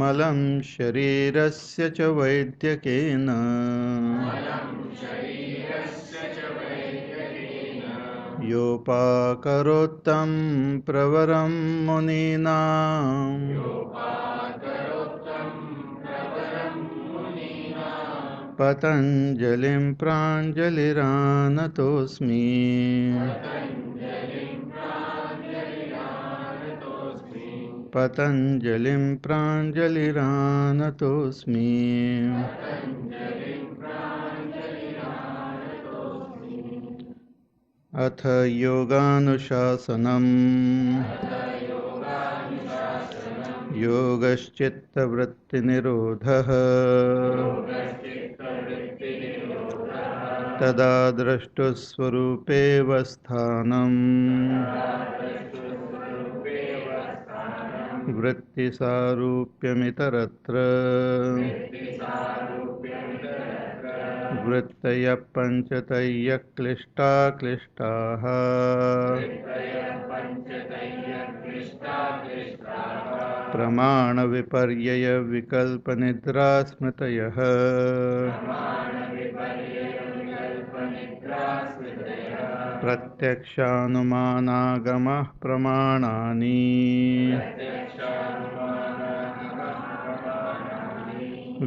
मलं शरीरस्य च वैद्यकेन योपाकरोत्तं प्रवरं मुनीनां पतञ्जलिं प्राञ्जलिरानतोऽस्मि। पतञ्जलिं प्राञ्जलिरानतोऽस्मि। अथ योगानुशासनम्। योगश्चित्तवृत्तिनिरोधः तदा द्रष्टुस्वरूपेऽवस्थानम् वृत्तिसारूप्यमितरत्र वृत्तयः पञ्चतयः क्लिष्टाः प्रमाणविपर्ययविकल्पनिद्रास्मृतयः प्रत्यक्षानुमानागमः प्रमाणानि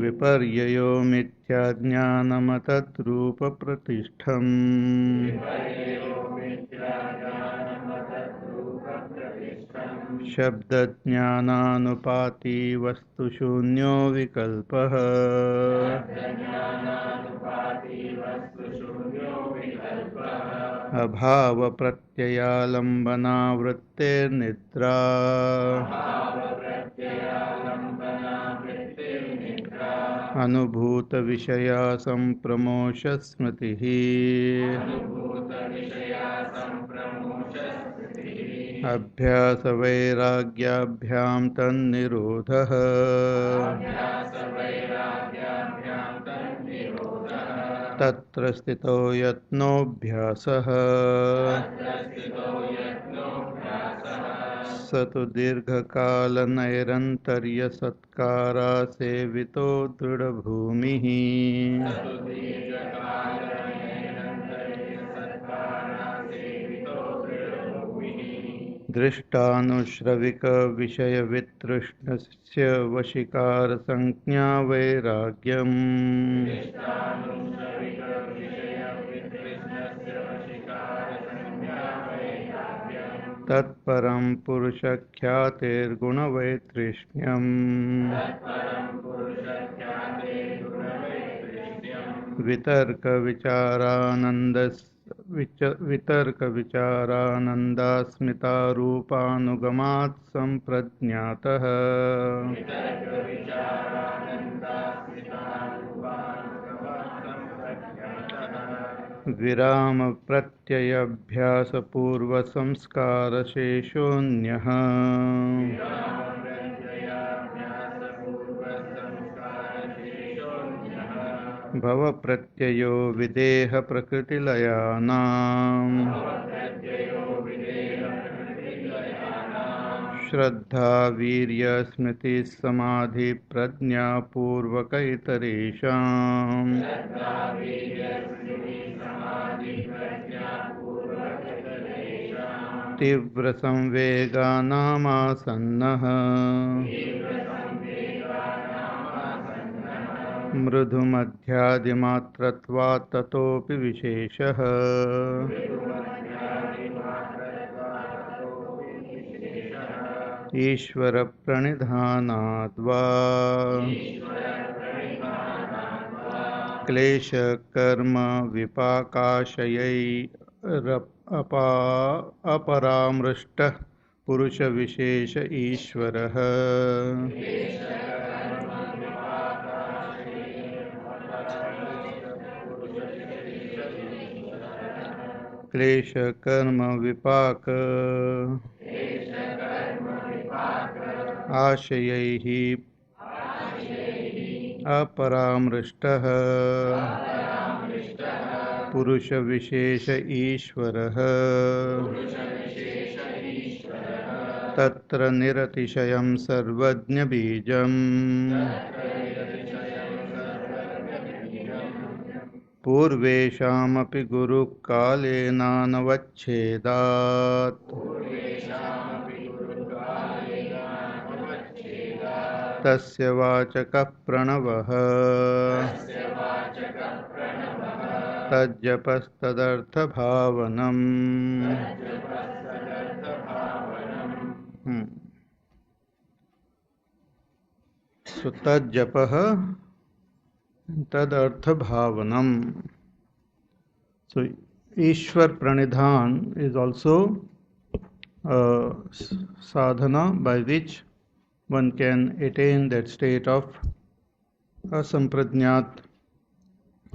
विपर्ययो मिथ्याज्ञानमतद्रूपप्रतिष्ठम् शब्दज्ञानानुपाती वस्तुशून्यो विकल्पः अभावप्रत्ययालम्बनावृत्तेर्निद्रा अनुभूतविषया सम्प्रमोषस्मृतिः अभ्यासवैराग्याभ्यां तन्निरोधः तत्र स्थितो यत्नोऽभ्यासः स तु दीर्घकालनैरन्तर्यसत्कारासेवितो दृढभूमिः दृष्टानुश्रविकविषयवितृष्णस्य वशीकारसंज्ञा वैराग्यम् तत्परं पुरुषख्यातेर्गुणवैतृष्ण्यम् वितर्कविचारानन्दास्मितारूपानुगमात् सम्प्रज्ञातः विरामप्रत्ययाभ्यासपूर्वसंस्कारशेषोऽन्यः भवप्रत्ययो विदेहप्रकृतिलयानाम् श्रद्धा वीर्यस्मृतिस्समाधिप्रज्ञापूर्वकैतरेषाम् तीव्रसंवेगानामासन्नः मृदुमध्यादिमात्रत्वात् ततोऽपि विशेषः ईश्वरप्रणिधानाद्वा क्लेशकर्म विपाकाशयैरपरामृष्टः पुरुषविशेष ईश्वरः क्लेशकर्म विपाक आशयैः अपरामृष्टः पुरुषविशेष ईश्वरः तत्र निरतिशयं सर्वज्ञबीजम् पूर्वेषामपि गुरुकालेनानवच्छेदात् तस्य वाचकः प्रणवः तज्जपस्तदर्थभावनम् So tajapah tadarthabhavanam. So Ishwar Pranidhan is also a sadhana by which one can attain that state of asamprajñāt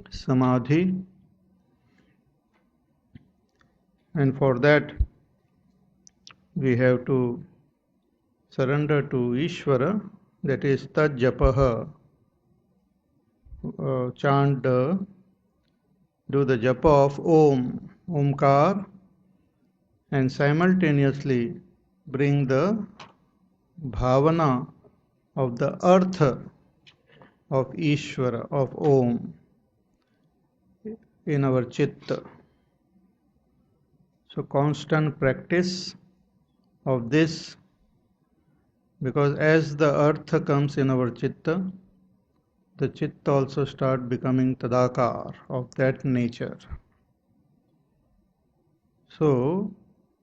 samadhi, and for that we have to surrender to Ishvara, that is tajapah, chant, do the japa of Om, Omkar, and simultaneously bring the bhavana of the artha of Ishvara, of Om, in our chitta. So constant practice of this, because as the artha comes in our chitta, the chitta also start becoming tadakar, of that nature. So,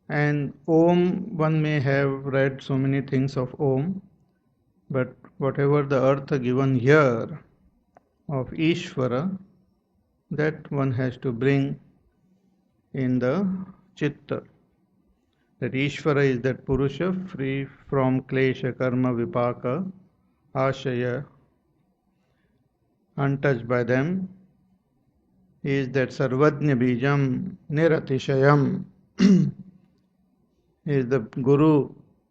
and Om, one may have read so many things of Om, but whatever the artha given here of Ishvara, that one has to bring in the chitta. That Ishvara is that Purusha free from klesha, karma, vipaka, ashaya, untouched by them. He is that sarvajña bijam niratishayam. He is the Guru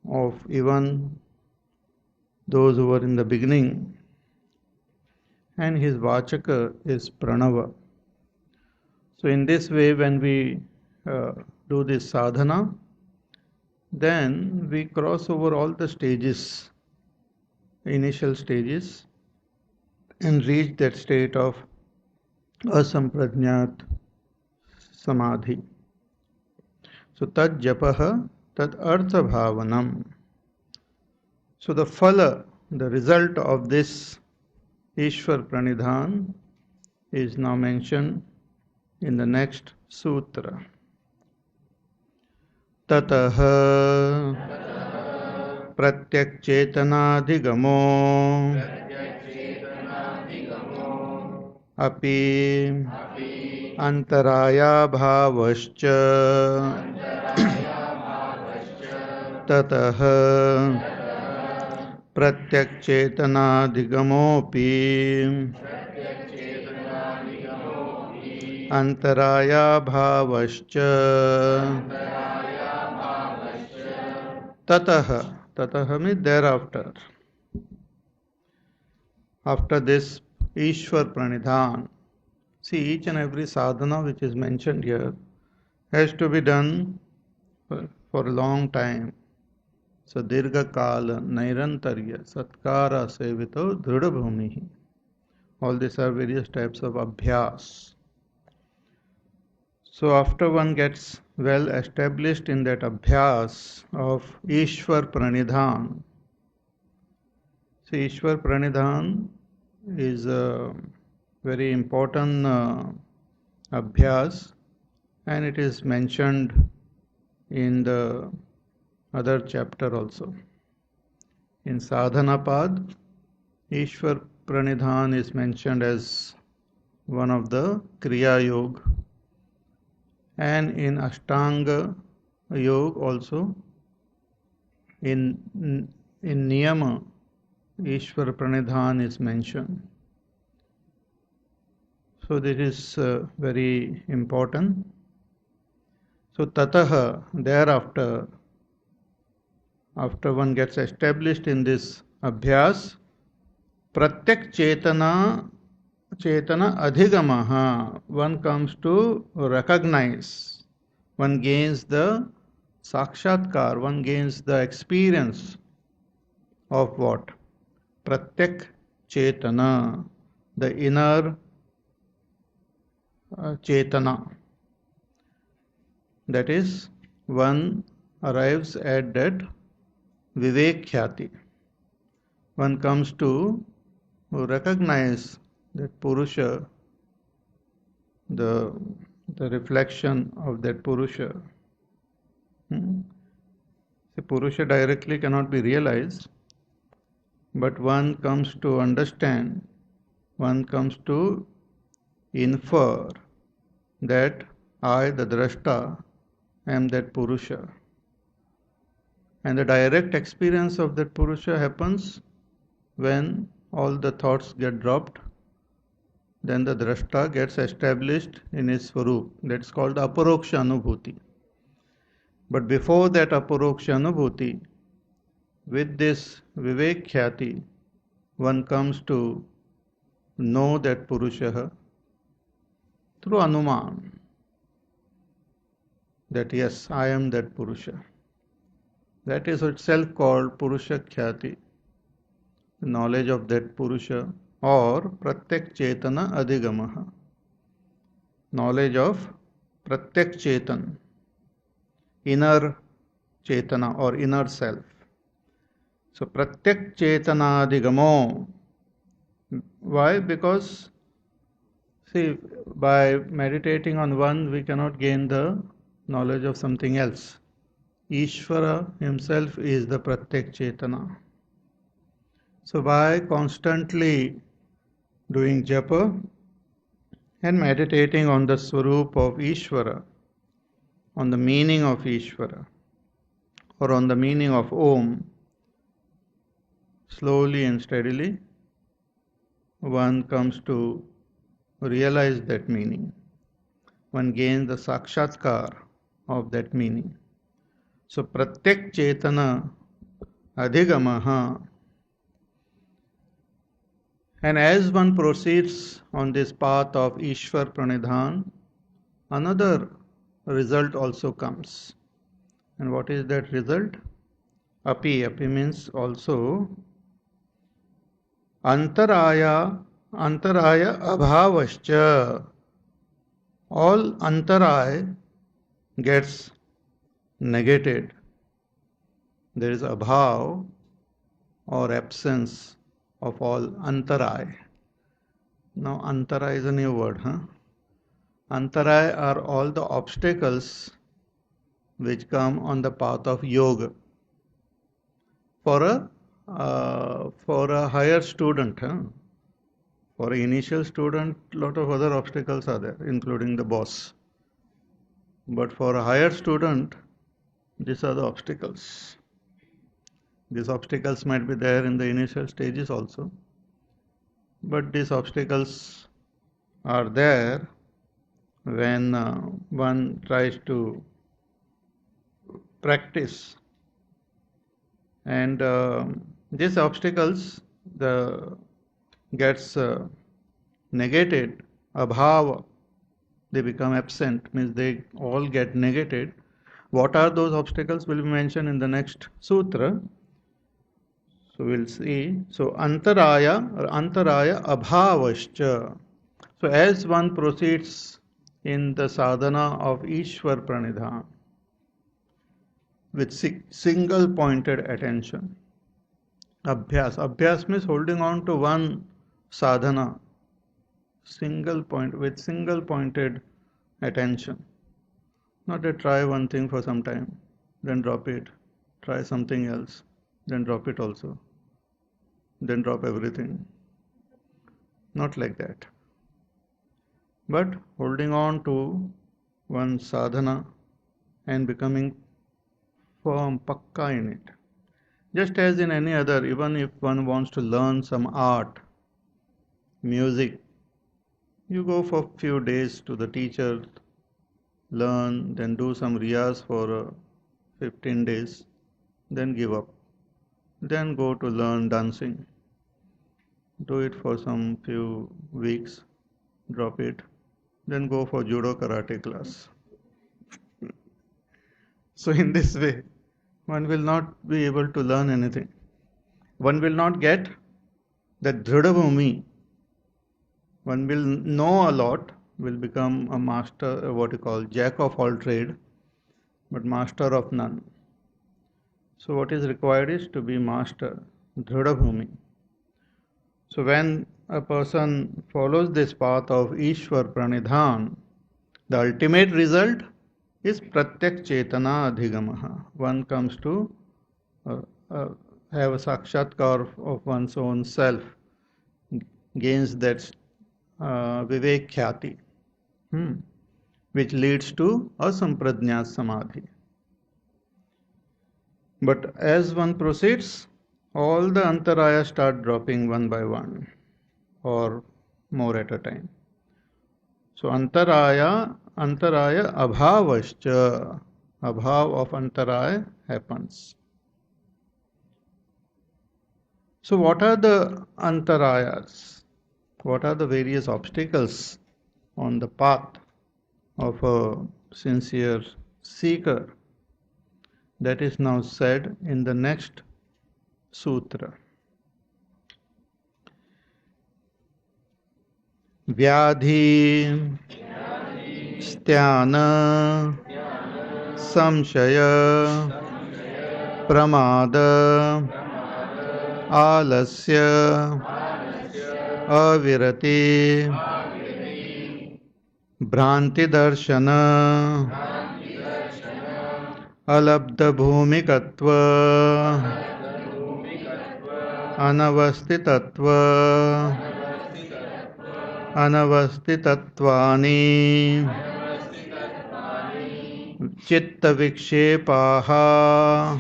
of even those who were in the beginning. And his vachaka is pranava. So in this way, when we do this sadhana, then we cross over all the stages, initial stages, and reach that state of asamprajñāt samadhi. So tad japah tad artha bhavanam. So the phala, the result of this Ishwar Pranidhan is now mentioned in the next sutra. Tatah pratyak chetanadhigamo api antaraya bhavascha tatah pratyak chetanadhigamopi antaraya bhavascha tatah. Tatah means thereafter. After this Ishwar Pranidhan. See, each and every sadhana which is mentioned here has to be done for a long time. So dirgha kala nairantarya satkara sevito dhrida bhumihi. All these are various types of abhyas. So after one gets well established in that abhyas of Ishwar Pranidhan, see, Ishwar Pranidhan is a very important abhyas, and it is mentioned in the other chapter also. In Sadhanapad, Ishwar Pranidhan is mentioned as one of the Kriya Yoga, and in Ashtanga Yoga also, in Niyama, Ishwar Pranidhan is mentioned. So this is very important. So tatah, thereafter, after one gets established in this abhyas, pratyak chetana adhigamaha, one comes to recognize, one gains the Sakshatkar, one gains the experience of what? Pratyak Chetana, the inner Chetana. That is, one arrives at that Vivek Khyati. One comes to recognize that Purusha, the reflection of that Purusha. The Purusha directly cannot be realized, but one comes to understand, one comes to infer that I, the Drashta, am that Purusha. And the direct experience of that Purusha happens when all the thoughts get dropped, then the Drashta gets established in his Swarup. That's called Aparoksha Anubhuti. But before that Aparoksha Anubhuti, with this Vivek Khyati, one comes to know that Purusha through Anuman. That yes, I am that Purusha. That is itself called Purusha Khyati, knowledge of that Purusha, or Pratyak Chetana Adhigamaha, knowledge of Pratyak Chetan, inner Chetana or inner self. So Pratyak Chetana Adhigamo. Why? Because, see, by meditating on one, we cannot gain the knowledge of something else. Ishvara himself is the Pratyak Chetana. So by constantly doing japa and meditating on the Swarup of Ishvara, on the meaning of Ishvara, or on the meaning of Om, slowly and steadily, one comes to realize that meaning. One gains the sakshatkar of that meaning. So Pratyak Chetana Adhigamaha. And as one proceeds on this path of Ishwar Pranidhan, another result also comes. And what is that result? Api. Api means also Antaraya Abhavascha. All Antaraya gets negated. There is abhav or absence of all antaray. Now antaray is a new word. Antaray are all the obstacles which come on the path of yoga. For a higher student, for an initial student, lot of other obstacles are there, including the boss. But for a higher student, these are the obstacles. These obstacles might be there in the initial stages also, but these obstacles are there when one tries to practice. And these obstacles gets negated, abhava, they become absent, means they all get negated. What are those obstacles will be mentioned in the next sutra. So we'll see. So antaraya abhavascha. So as one proceeds in the sadhana of Ishwar Pranidhan with single pointed attention. Abhyas means holding on to one sadhana, with single pointed attention. Not to try one thing for some time, then drop it, try something else, then drop it also, then drop everything. Not like that. But holding on to one sadhana and becoming firm, pakka in it. Just as in any other, even if one wants to learn some art, music, you go for a few days to the teacher, learn, then do some riyas for 15 days, then give up. Then go to learn dancing. Do it for some few weeks, drop it, then go for judo karate class. So in this way, one will not be able to learn anything. One will not get that Dridabhumi. One will know a lot, will become a master, what you call jack of all trade, but master of none. So what is required is to be master, Dridabhumi. So when a person follows this path of Ishwar Pranidhan, the ultimate result is Pratyak Chetana Adhigamaha. One comes to uh, uh, have a sakshatkar of one's own self, gains that Vivek Khyati, which leads to Asampradnyat Samadhi. But as one proceeds, all the antarayas start dropping one by one or more at a time. So antaraya abhavascha, abhav of antaraya happens. So what are the antarayas? What are the various obstacles on the path of a sincere seeker? That is now said in the next sutra. Vyadhi, Sthana, Samshaya, Pramada, Alasya, Avirati, Bhranti Darshana, Alabdha Bhumikatva, Anavastitatva, Anavastitattvani, Chitta Vikshepaha,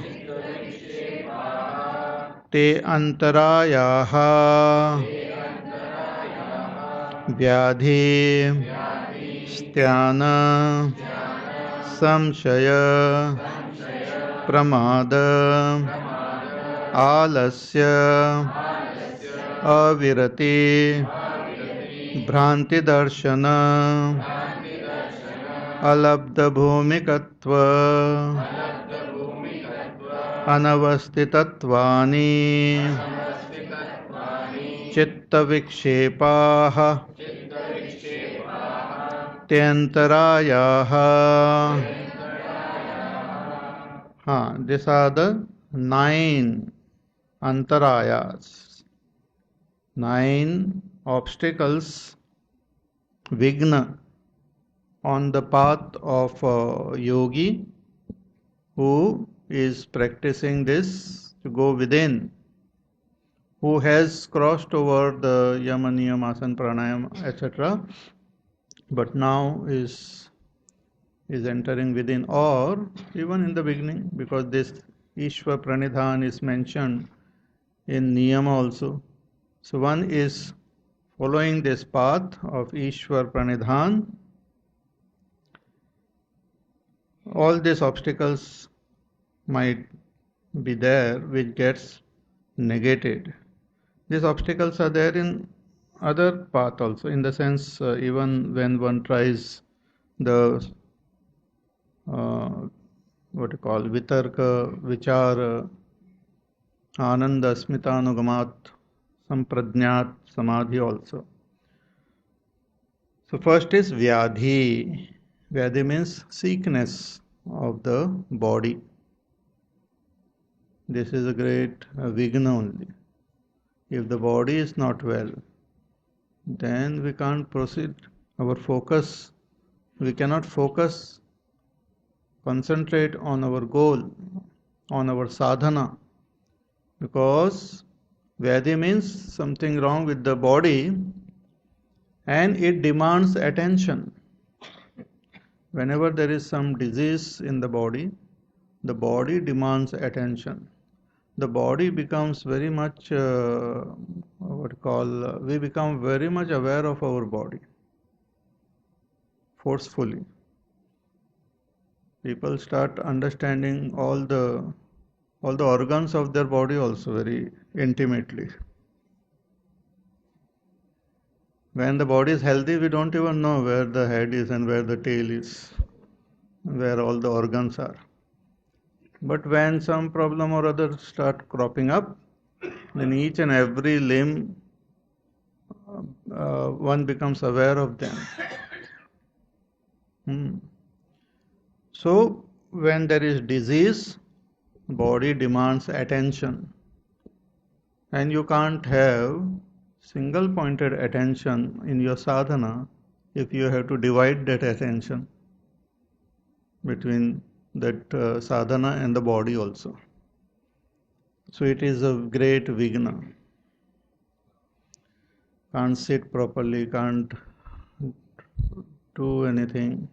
Te Antarayaha, Vyadhi, Sthana, Samshaya, Pramada, Alasya, Avirati, Bhranti Darshana, Alabdha Bhumikatva, Anavastitattvani, Chitta Vikshepaha, Tyantarayaha. These are the 9 antarayas, 9 obstacles, vigna, on the path of a yogi who is practicing this to go within, who has crossed over the yama, niyama, asana, pranayama, etc., but now is entering within, or even in the beginning, because this Ishwar Pranidhan is mentioned in Niyama also. So one is following this path of Ishwar Pranidhan. All these obstacles might be there which gets negated. These obstacles are there in other path also, in the sense even when one tries the what you call vitarka, vichara, ananda, smitanugamat, sampradnyat, samadhi also. So first is vyadhi. Vyadhi means sickness of the body. This is a great vigna only. If the body is not well, then we can't proceed. Our focus, we cannot focus, concentrate on our goal, on our sadhana, because Vyadhi means something wrong with the body and it demands attention. Whenever there is some disease in the body demands attention. The body becomes very much, we become very much aware of our body, forcefully. People start understanding all the organs of their body also very intimately. When the body is healthy, we don't even know where the head is and where the tail is, where all the organs are. But when some problem or other start cropping up, then each and every limb one becomes aware of them. So when there is disease, body demands attention, and you can't have single pointed attention in your sadhana if you have to divide that attention between that sadhana and the body also. So it is a great vigna. Can't sit properly, can't do anything.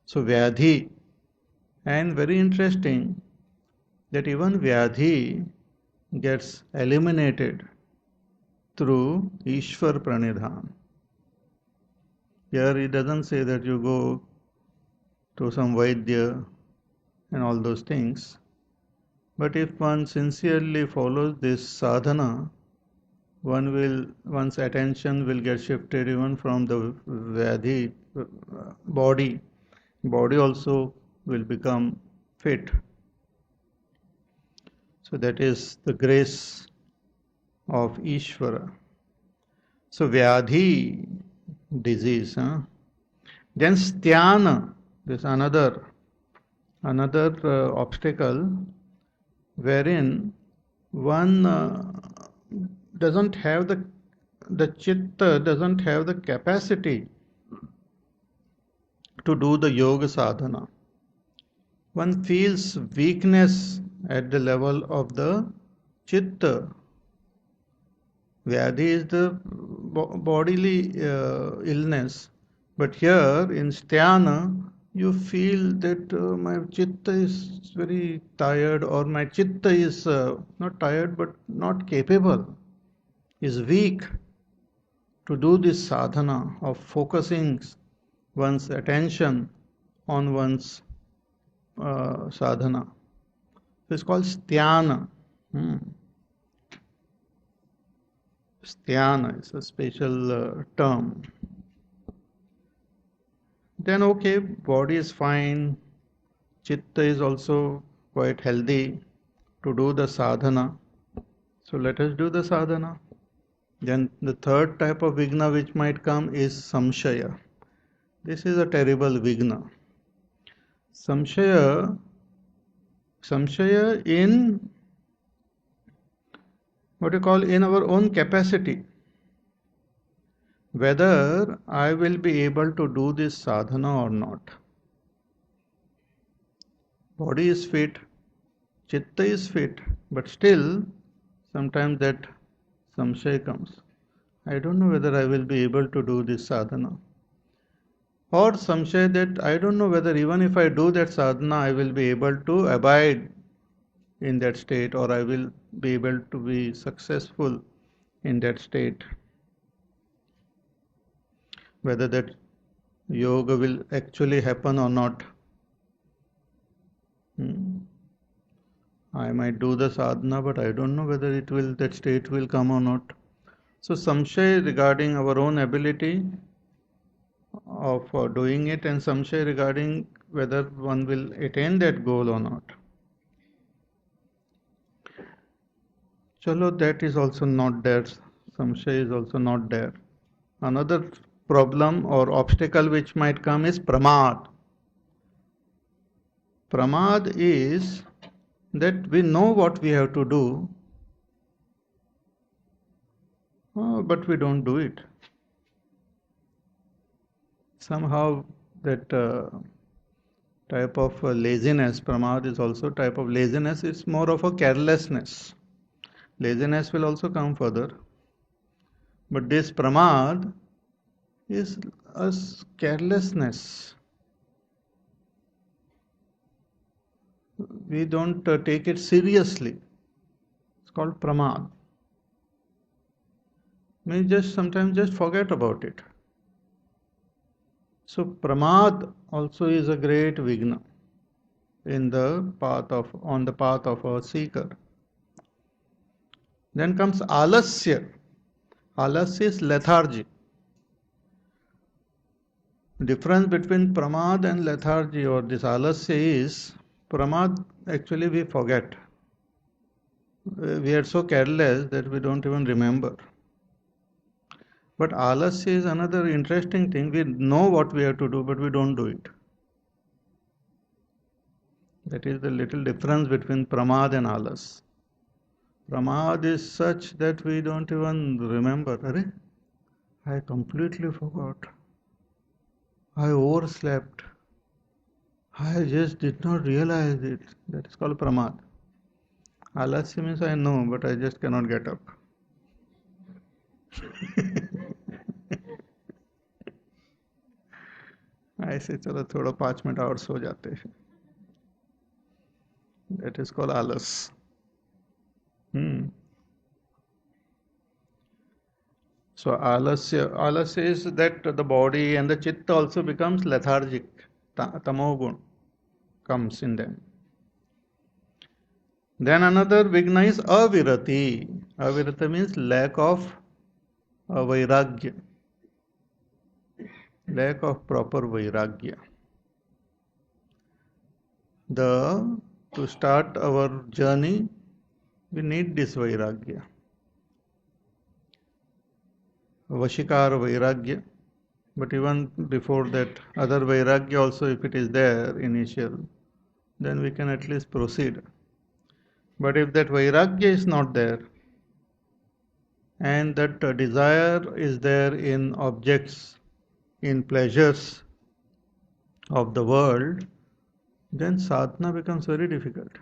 So Vyadhi, and very interesting that even Vyadhi gets eliminated through Ishwar Pranidhan. Here he doesn't say that you go to some Vaidya and all those things. But if one sincerely follows this sadhana, one's attention will get shifted even from the Vyadhi body. Body also will become fit. So that is the grace of Ishvara. So Vyadhi, disease. Then Sthana, this another obstacle wherein one doesn't have the chitta doesn't have the capacity to do the yoga sadhana. One feels weakness at the level of the chitta. Vyadhi is the bodily illness, but here in Sthana you feel that my chitta is very tired, or my chitta is not tired but not capable, is weak to do this sadhana of focusing one's attention on one's sadhana. So it's called Sthana. Sthana is a special term. Then okay, body is fine, chitta is also quite healthy to do the sadhana. So let us do the sadhana. Then the third type of vigna which might come is samshaya. This is a terrible vigna. Samshaya in what you call in our own capacity. Whether I will be able to do this sadhana or not. Body is fit, chitta is fit, but still sometimes that samshaya comes. I don't know whether I will be able to do this sadhana. Or samshaya that I don't know whether even if I do that sadhana, I will be able to abide in that state, or I will be able to be successful in that state. Whether that yoga will actually happen or not. I might do the sadhana, but I don't know whether that state will come or not. So samshaya regarding our own ability of doing it, and samshaya regarding whether one will attain that goal or not. Chalo, that is also not there. Samshaya is also not there. Another problem or obstacle which might come is pramad. Pramad is that we know what we have to do, but we don't do it. Somehow that type of laziness, pramad is also type of laziness, it's more of a carelessness. Laziness will also come further. But this pramad is a carelessness. We don't take it seriously. It's called pramad. We sometimes just forget about it. So pramad also is a great vigna on the path of a seeker. Then comes alasya. Alasya is lethargy. The difference between pramad and lethargy or this alasya is Pramad, actually we forget. We are so careless that we don't even remember. But alasya is another interesting thing. We know what we have to do, but we don't do it. That is the little difference between pramad and alas. Pramad is such that we don't even remember. Arre, I completely forgot. I overslept. I just did not realize it. That is called pramad. Alasya means I know, but I just cannot get up. ऐसे चलो थोड़ा 5 minute और सो जाते हैं. That is called alas. So alasya is that the body and the chitta also becomes lethargic. Tamogun comes in them. Then another vigna is avirati. Avirati means lack of vairagya. Lack of proper vairagya. To start our journey, we need this vairagya. Vashikara vairagya. But even before that, other vairagya also, if it is there, initial, then we can at least proceed. But if that vairagya is not there, and that desire is there in objects, in pleasures of the world, then sadhana becomes very difficult.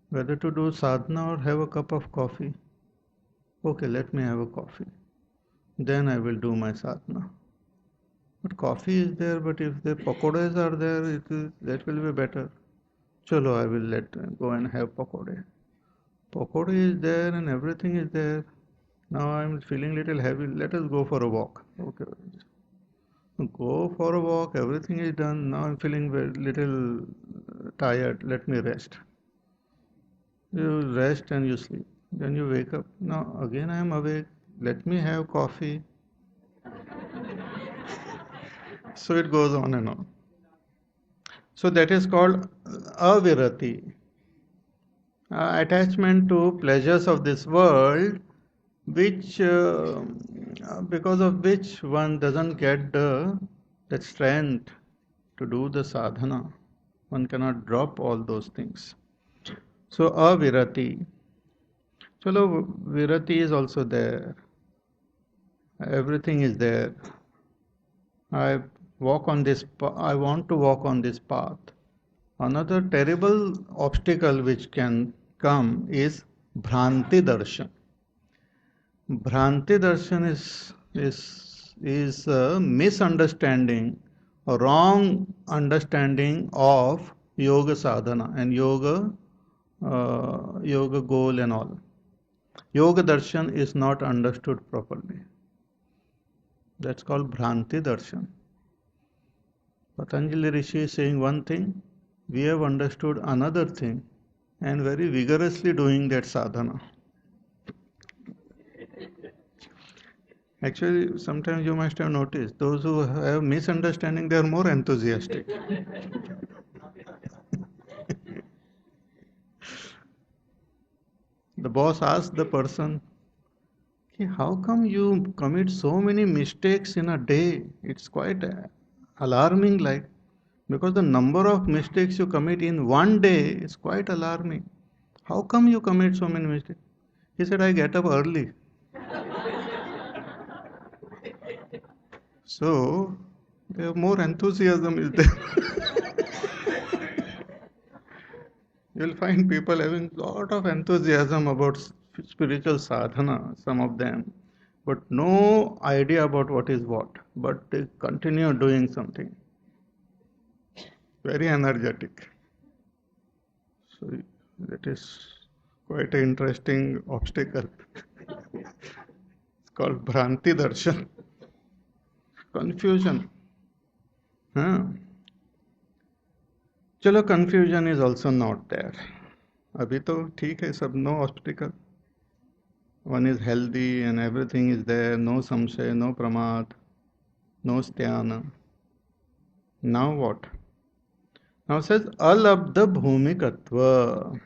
Whether to do sadhana or have a cup of coffee. Okay, let me have a coffee. Then I will do my sadhana. But coffee is there, but if the pakodas are there, that will be better. Chalo, I will go and have pakode. Pakode is there and everything is there. Now I am feeling little heavy. Let us go for a walk. Okay. Go for a walk. Everything is done. Now I am feeling little tired. Let me rest. You rest and you sleep. Then you wake up. Now again I am awake. Let me have coffee. So it goes on and on. So that is called avirati. Attachment to pleasures of this world, which because of which one doesn't get that strength to do the sadhana. One cannot drop all those things. So avirati. Chalo, virati is also there. Everything is there. I want to walk on this path. Another terrible obstacle which can come is Bhranti Darshan. Bhranti Darshan is a misunderstanding, a wrong understanding of yoga sadhana and yoga goal and all. Yoga darshan is not understood properly. That's called Bhranti Darshan. Patanjali Rishi is saying one thing, we have understood another thing and very vigorously doing that sadhana. Actually, sometimes you must have noticed, those who have misunderstanding, they are more enthusiastic. The boss asks the person, how come you commit so many mistakes in a day? It's quite alarming, like, because the number of mistakes you commit in one day is quite alarming. How come you commit so many mistakes? He said, I get up early. So, there more enthusiasm is there. You'll find people having a lot of enthusiasm about spiritual sadhana, some of them, but no idea about what is what. But they continue doing something. Very energetic. So that is quite an interesting obstacle. It's called Bhranti Darshan. Confusion. चलो confusion is also not there. अभी तो ठीक है सब, no obstacle. One is healthy and everything is there, no samshay, no pramad, no sthana. Now what? Now says alabdha bhumikatva.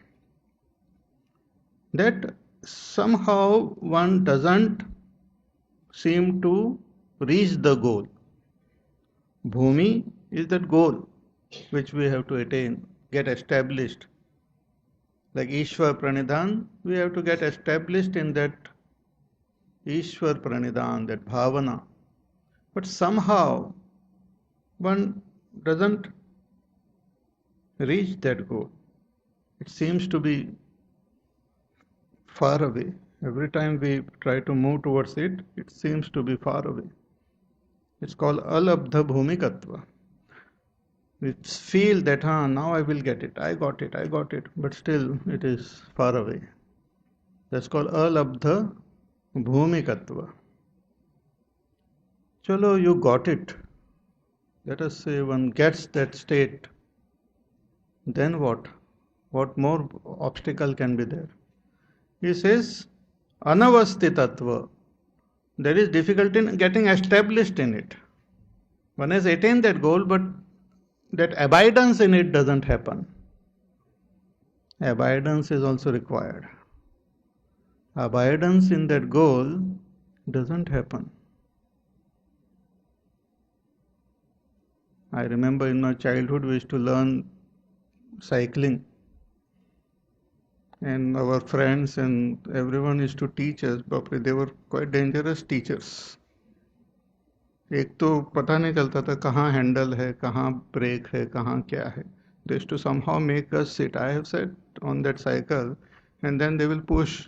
That somehow one doesn't seem to reach the goal. Bhumi is that goal which we have to attain, get established. Like Ishwar Pranidhan, we have to get established in that Ishwar Pranidhan, that bhavana. But somehow one doesn't reach that goal. It seems to be far away. Every time we try to move towards it, it seems to be far away. It's called alabdha bhumikatva. We feel that, now I will get it, I got it, but still it is far away. That's called alabdha bhumikatva. Chalo, you got it. Let us say one gets that state. Then what? What more obstacle can be there? He says, anavastitatva. There is difficulty in getting established in it. One has attained that goal, but that abidance in it doesn't happen. Abidance is also required. Abidance in that goal doesn't happen. I remember in my childhood we used to learn cycling, and our friends and everyone used to teach us, but they were quite dangerous teachers. एक तो पता नहीं चलता था कहाँ handle है, कहाँ break है, कहाँ क्या है. They used to somehow make us sit. I have sat on that cycle, and then they will push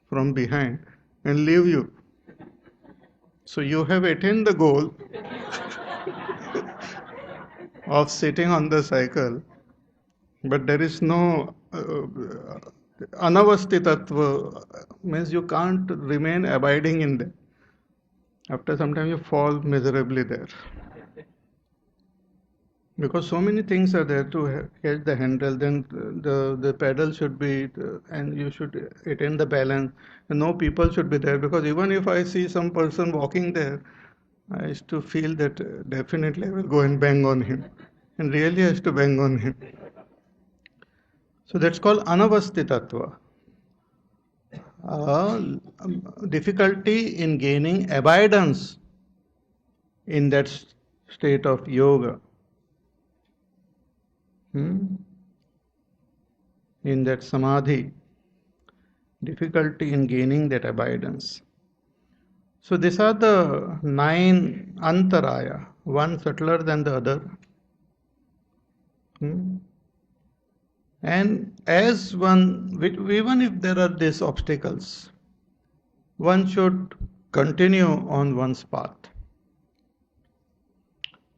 from behind and leave you. So you have attained the goal of sitting on the cycle, but there is no anavastitatva, means you can't remain abiding in that. After some time you fall miserably there. Because so many things are there to catch the handle, then the pedal should be, and you should attain the balance. And no people should be there, because even if I see some person walking there, I used to feel that definitely I will go and bang on him. And really I used to bang on him. So that's called anavastitatva. Difficulty in gaining abidance in that state of yoga. In that samadhi. Difficulty in gaining that abidance. So these are the 9 antaraya, one subtler than the other. And as one, even if there are these obstacles, one should continue on one's path.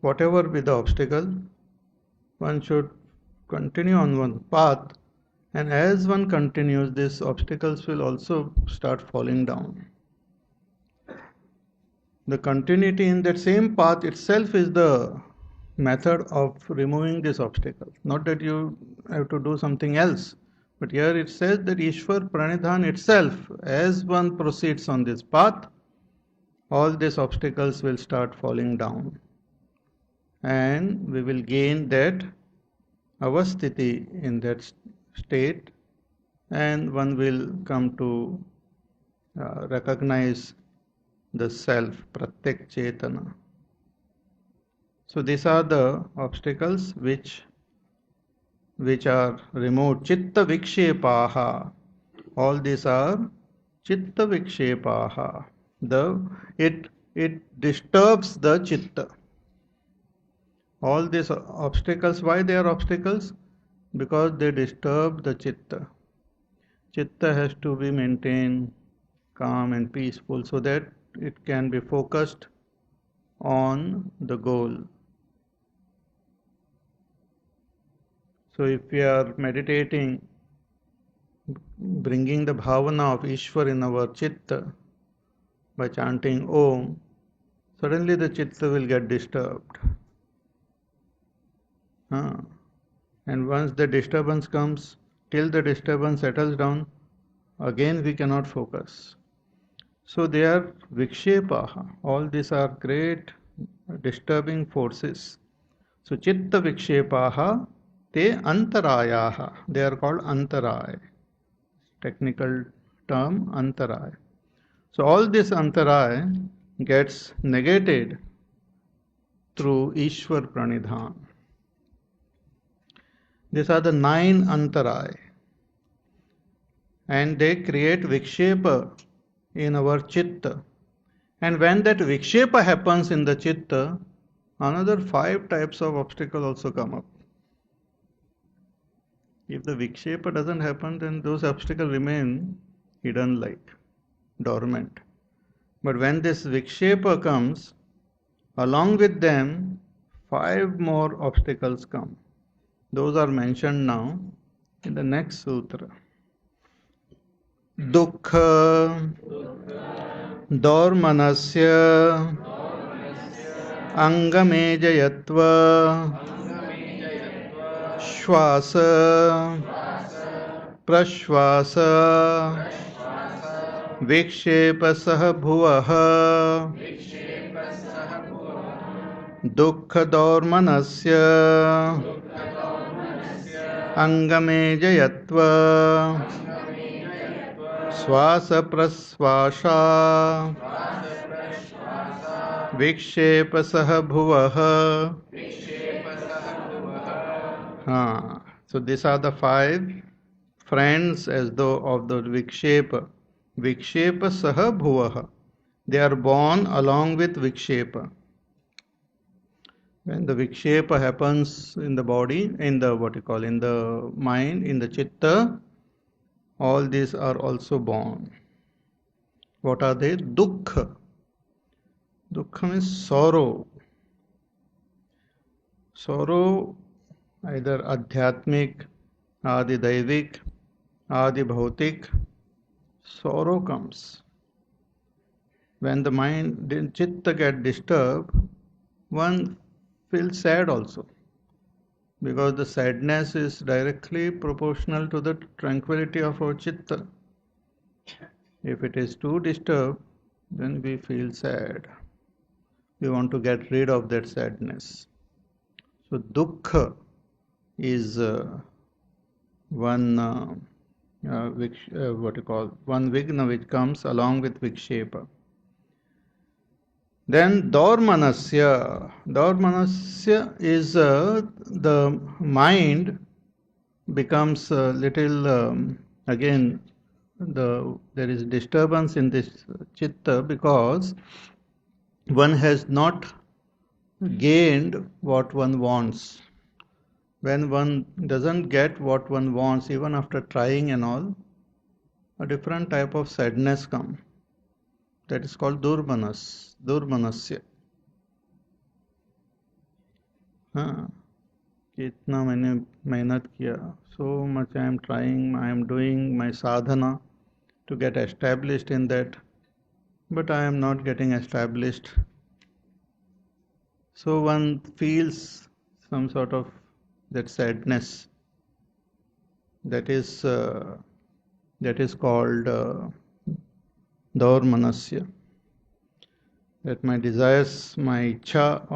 Whatever be the obstacle, one should continue on one's path, and as one continues, these obstacles will also start falling down. The continuity in that same path itself is the method of removing this obstacle. Not that you have to do something else, but here it says that Ishwar Pranidhan itself, as one proceeds on this path, all these obstacles will start falling down, and we will gain that avasthiti in that state, and one will come to recognize the self, Pratyak Chetana. So these are the obstacles which are removed. Chitta vikshepaha. All these are chitta vikshepaha. It disturbs the chitta. All these obstacles, why they are obstacles? Because they disturb the chitta. Chitta has to be maintained calm and peaceful so that it can be focused on the goal. So if we are meditating, bringing the bhavana of Ishwar in our chitta by chanting Om, suddenly the chitta will get disturbed. And once the disturbance comes, till the disturbance settles down, again we cannot focus. So they are vikshepaha. All these are great disturbing forces. So chitta vikshepaha Te antarayaha. They are called antaraya. Technical term antaraya. So all this antaraya gets negated through Ishwar Pranidhan. These are the 9 antaraya. And they create vikshepa in our chitta. And when that vikshepa happens in the chitta, another 5 types of obstacle also come up. If the vikshepa doesn't happen, then those obstacles remain hidden like dormant. But when this vikshepa comes, along with them, 5 more obstacles come. Those are mentioned now in the next sutra. Dukkha dormanasya angamejayatva श्वास प्रश्वास विक्षेपसः भुवः दुःखदौर्मनस्य अङ्गमेजयत्व श्वास प्रश्वासा विक्षेपसः भुवः. So these are the 5 friends as though of the Vikshepa. Vikshepa saha bhuvaha. They are born along with Vikshepa. When the Vikshepa happens in the body, in the in the mind, in the chitta, all these are also born. What are they? Dukkha. Dukkha means sorrow. Sorrow, either adhyatmic, adi daivik, adi bhautik, sorrow comes. When the mind, the chitta get disturbed, one feels sad also, because the sadness is directly proportional to the tranquility of our chitta. If it is too disturbed, then we feel sad. We want to get rid of that sadness. So dukkha is one one vigna which comes along with vikshepa. Then dormanasya. Dormanasya is the mind becomes a little again there is disturbance in this chitta because one has not gained what one wants. When one doesn't get what one wants, even after trying and all, a different type of sadness comes. That is called durmanasya. Kitna maine mehnat kiya, so much I am trying, I am doing my sadhana to get established in that, but I am not getting established. So one feels some sort of that sadness. That is called dormanasya. That my desires, my ichha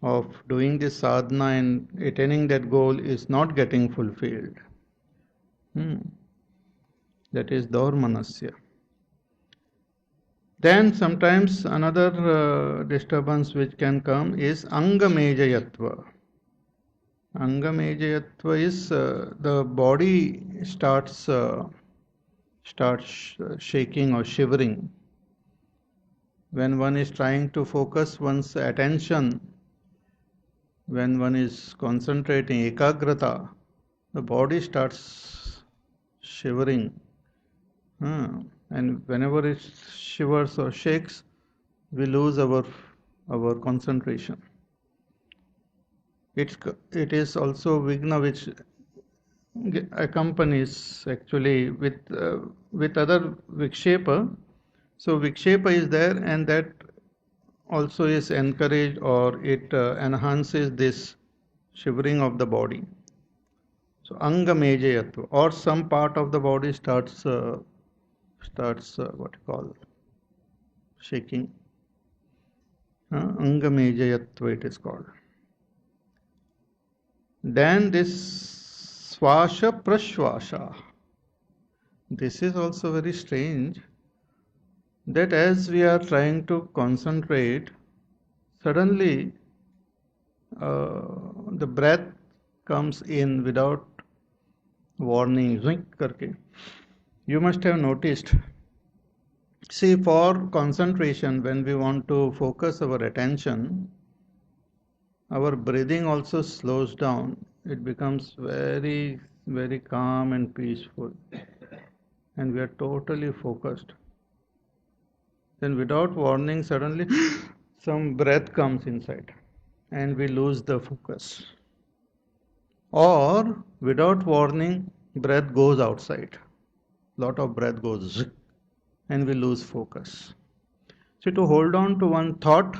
of doing this sadhana and attaining that goal is not getting fulfilled. That is dormanasya. Then sometimes another disturbance which can come is angamejayatva. Angamejayatva is the body starts shaking or shivering. When one is trying to focus one's attention, when one is concentrating ekagrata, the body starts shivering. And whenever it shivers or shakes, we lose our concentration. It is also vigna which accompanies actually with other vikshepa. So vikshepa is there, and that also is encouraged, or it enhances this shivering of the body. So angamejayatva, or some part of the body starts shaking. Angamejayatva it is called. Then this swasha prashwasha. This is also very strange that as we are trying to concentrate, suddenly the breath comes in without warning. Zwink karke. You must have noticed. See, for concentration, when we want to focus our attention, our breathing also slows down. It becomes very, very calm and peaceful. And we are totally focused. Then, without warning, suddenly some breath comes inside and we lose the focus. Or, without warning, breath goes outside. Lot of breath goes and we lose focus. So, to hold on to one thought,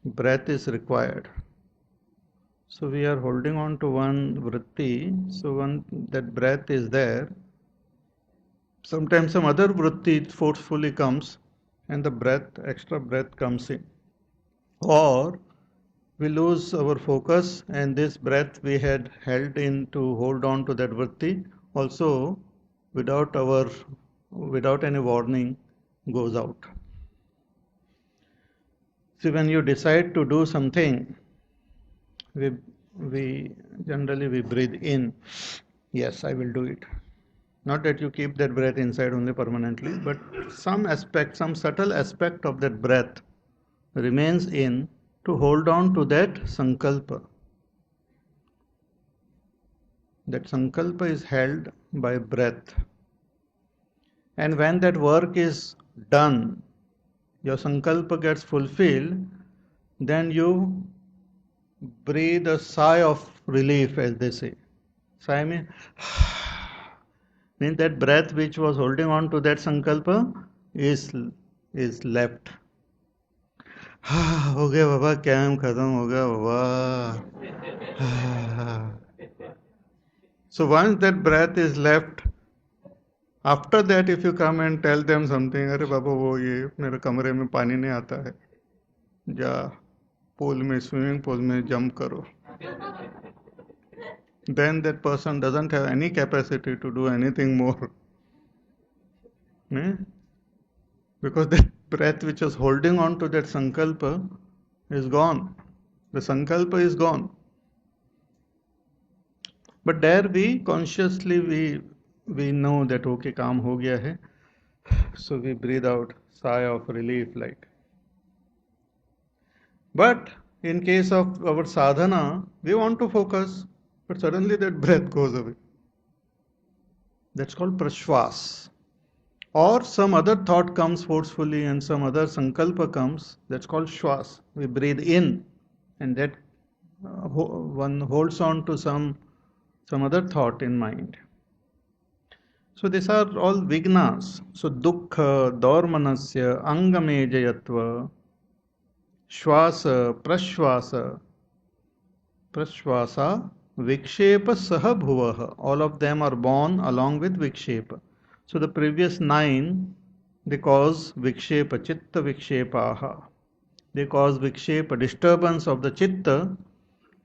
breath is required. So we are holding on to one vritti, so that breath is there. Sometimes some other vritti forcefully comes and the breath, extra breath comes in. Or we lose our focus and this breath we had held in to hold on to that vritti also without any warning goes out. See, when you decide to do something, we generally breathe in. Yes, I will do it. Not that you keep that breath inside only permanently, but some aspect, some subtle aspect of that breath remains in to hold on to that sankalpa. That sankalpa is held by breath. And when that work is done, your sankalpa gets fulfilled, then you breathe a sigh of relief, as they say. Sigh means that breath which was holding on to that sankalpa is left. हो गया बाबा, काम खत्म हो गया बाबा. So once that breath is left, after that if you come and tell them something, अरे बाबा वो ये मेरे कमरे में पानी नहीं आता है, जा पूल में, स्विमिंग पूल में जंप करो, then that person doesn't have any capacity to do anything more. Because that breath which was holding on to that sankalpa is gone. The sankalpa is gone. But there we consciously we know that okay, काम हो गया है. So we breathe out, sigh of relief like. But in case of our sadhana, we want to focus, but suddenly that breath goes away. That's called prashwas. Or some other thought comes forcefully and some other sankalpa comes, that's called shwas. We breathe in and that one holds on to some other thought in mind. So these are all vignas. So dukkha, dormanasya, angame jayatva, shwasa, prashwasa, vikshepa saha bhuvaha. All of them are born along with vikshepa. So the previous 9, they cause vikshepa, chitta vikshepaha. They cause vikshepa, disturbance of the chitta,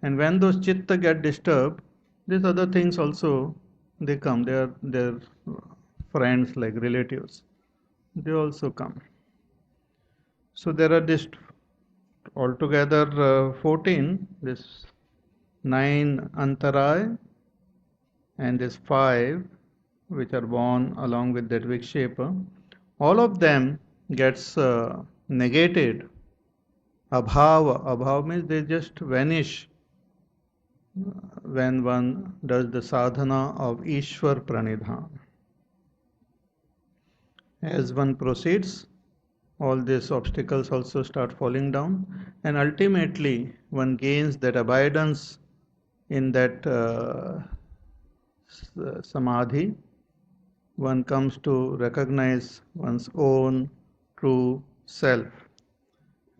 and when those chitta get disturbed, these other things also, they come. They are their friends like relatives. They also come. So there are this altogether 14, this 9 antaray and this 5 which are born along with that vikshepa, all of them gets negated. Abhava means they just vanish when one does the sadhana of Ishwar Pranidhan. As one proceeds, all these obstacles also start falling down, and ultimately one gains that abidance in that Samadhi. One comes to recognize one's own true self.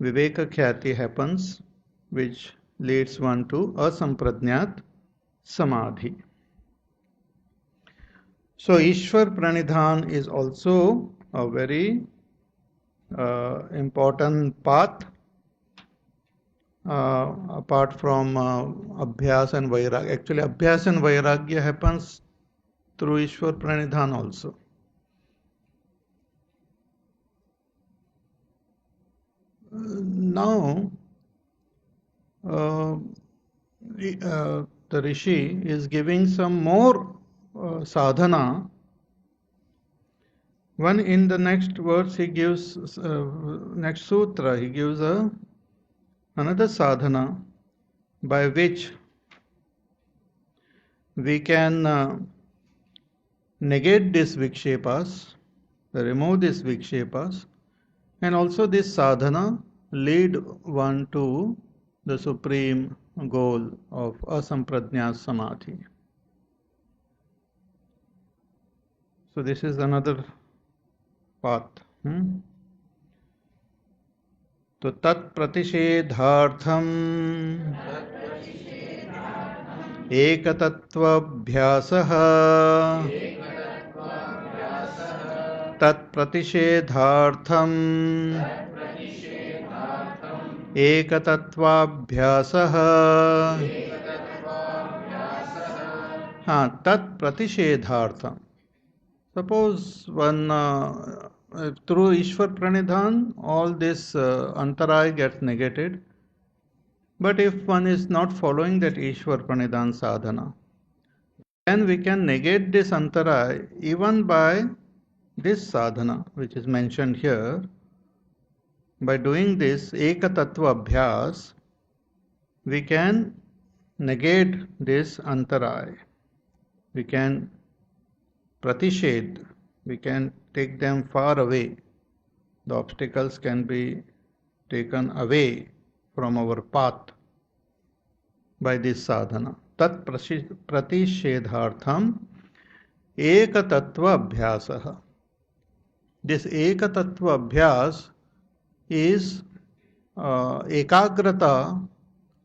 Viveka Khyati happens, which leads one to asampradnyat Samadhi. So Ishwar Pranidhan is also a very important path apart from Abhyas and Vairagya. Actually, Abhyas and Vairagya happens through Ishwar Pranidhan also. Now, the Rishi is giving some more sadhana. One in the next verse he gives, next sutra, he gives another sadhana by which we can negate these vikshepas, remove these vikshepas, and also this sadhana lead one to the supreme goal of asampradnya samadhi. So this is another path. तो तत्प्रतिषेधार्थम एकतत्वाभ्यासः तत्प्रतिषेधार्थम एकतत्वाभ्यासः हाँ तत्प्रतिषेधार्थम. Suppose one through Ishwar Pranidhan all this antaray gets negated, but if one is not following that Ishwar Pranidhan sadhana, then we can negate this antaray even by this sadhana which is mentioned here. By doing this ekatattva abhyas, we can negate this antaray. We can pratishedh, we can take them far away. The obstacles can be taken away from our path by this sadhana. Tat pratishedhartham ekatattva abhyasah. This ekatattva abhyas is ekagrata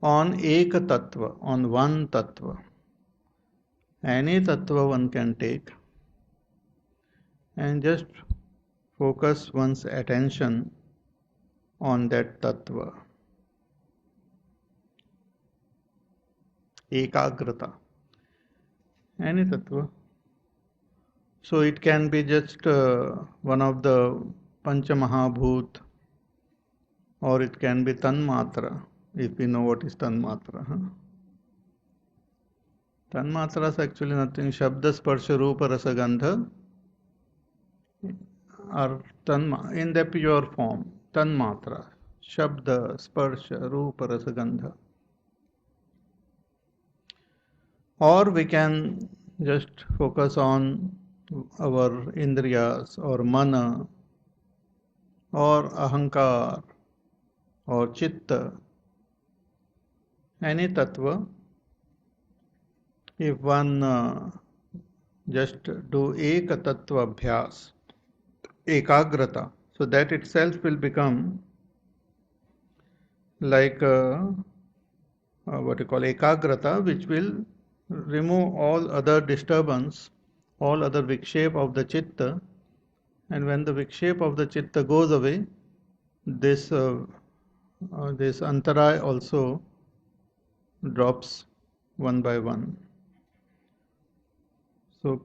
on ekatattva, on one tattva. Any tattva one can take and just focus one's attention on that tattva. Ekagrata. Any tattva. So it can be just one of the Pancha Mahabhut, or it can be Tanmatra, if we know what is Tanmatra. Tanmatra is actually nothing, Shabda, Sparsha, Rupa, Rasa, Gandha, or in the pure form, Tanmatra, Shabda, Sparsha, Rupa, Rasa, Gandha. Or we can just focus on our Indriyas or Mana or Ahankar or Chitta, any tattva. If one just do Eka Tattva Abhyas, Ekagrata, so that itself will become like what you call Ekagrata, which will remove all other disturbance, all other vikshep of the Chitta, and when the vikshep of the Chitta goes away, this antaray also drops one by one. So,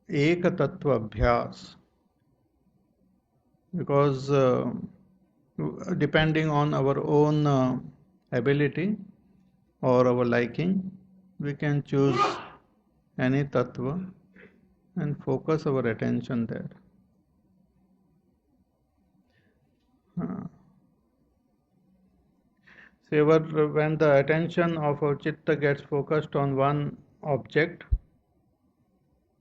Eka Tattva Abhyas, because depending on our own ability or our liking, we can choose any tattva and focus our attention there. So when the attention of our chitta gets focused on one object,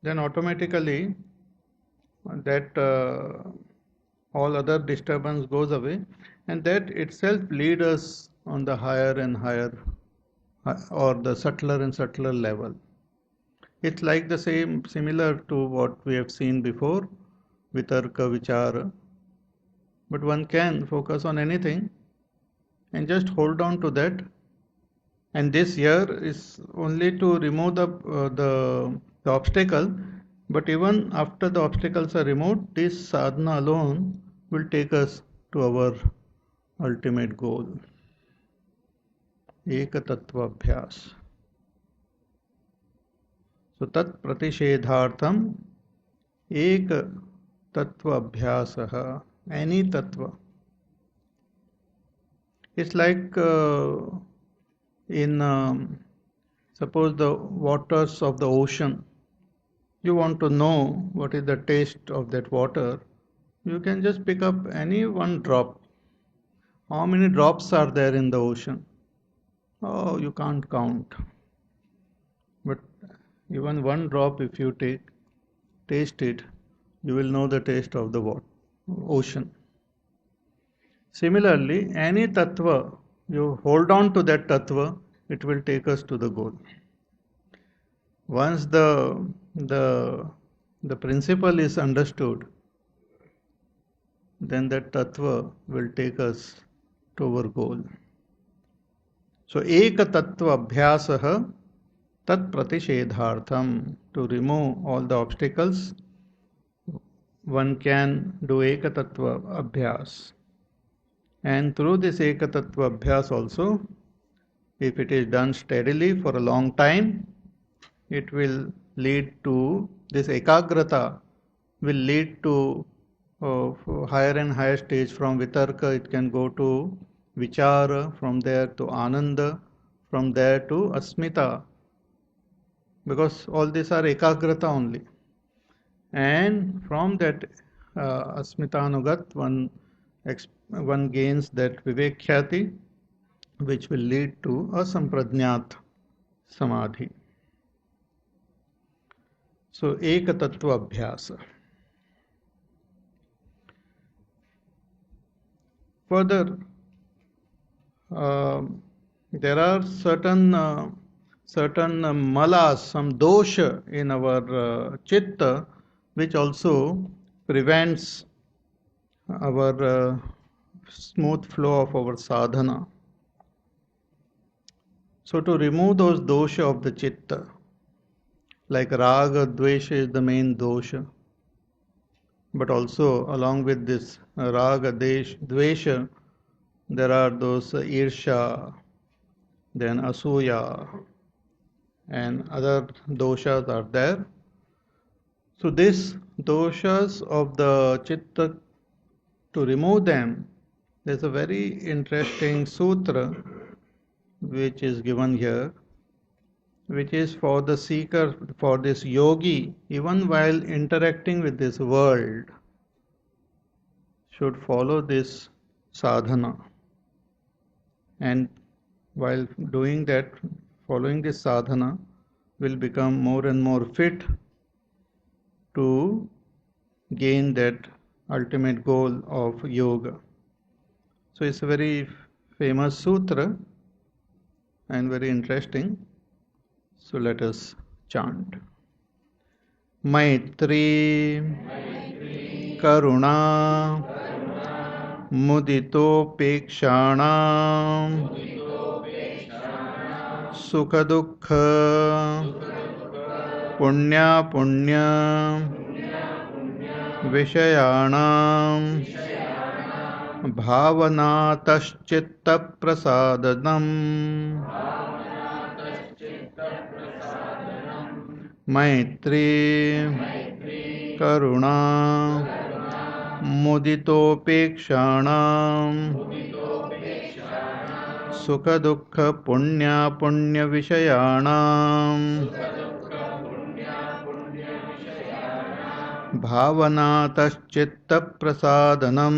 then automatically that all other disturbance goes away, and that itself leads us on the higher and higher or the subtler and subtler level. It's like the same, similar to what we have seen before, vitarka, vichara. But one can focus on anything and just hold on to that. And this here is only to remove the obstacle. But even after the obstacles are removed, this sadhana alone will take us to our ultimate goal. Ekatattva Abhyas. So tat pratishedartham ek tattva abhyasaha, any tattva. It's like in suppose the waters of the ocean. You want to know what is the taste of that water, you can just pick up any one drop. How many drops are there in the ocean? Oh, you can't count. But even one drop, if you taste it, you will know the taste of the ocean. Similarly, any tattva, you hold on to that tattva, it will take us to the goal. Once the principle is understood, then that tattva will take us to our goal. So, eka tattva abhyasaha tat pratishedhartham. To remove all the obstacles, one can do eka tattva abhyas. And through this eka tattva abhyas also, if it is done steadily for a long time, it will lead to this ekagrata, will lead to higher and higher stage. From vitarka it can go to vichara, from there to ananda, from there to asmita, because all these are ekagrata only. And from that asmitanugat one gains that vivekhyati, which will lead to a sampradnyat samadhi. So eka tattva abhyasa. Further, there are certain malas, some dosha in our chitta, which also prevents our smooth flow of our sadhana. So to remove those dosha of the chitta, like raga, dvesha is the main dosha, but also along with this raga, dvesha, there are those irsha, then asuya, and other doshas are there. So these doshas of the chitta, to remove them, there's a very interesting sutra which is given here, which is for the seeker, for this yogi, even while interacting with this world, should follow this sadhana. And while doing that, following this sadhana, will become more and more fit to gain that ultimate goal of yoga. So it's a very famous sutra and very interesting. So let us chant. Maitri, Karuna, Muditopekshana, Sukha Dukkha, Punya Punya, Vishayanam, Bhavanataschitta Prasadanam, Maitri, Karuna, Muditopekshana, Sukha Dukkha Punya Punya Vishayanam, Bhavanataschitta Prasadanam.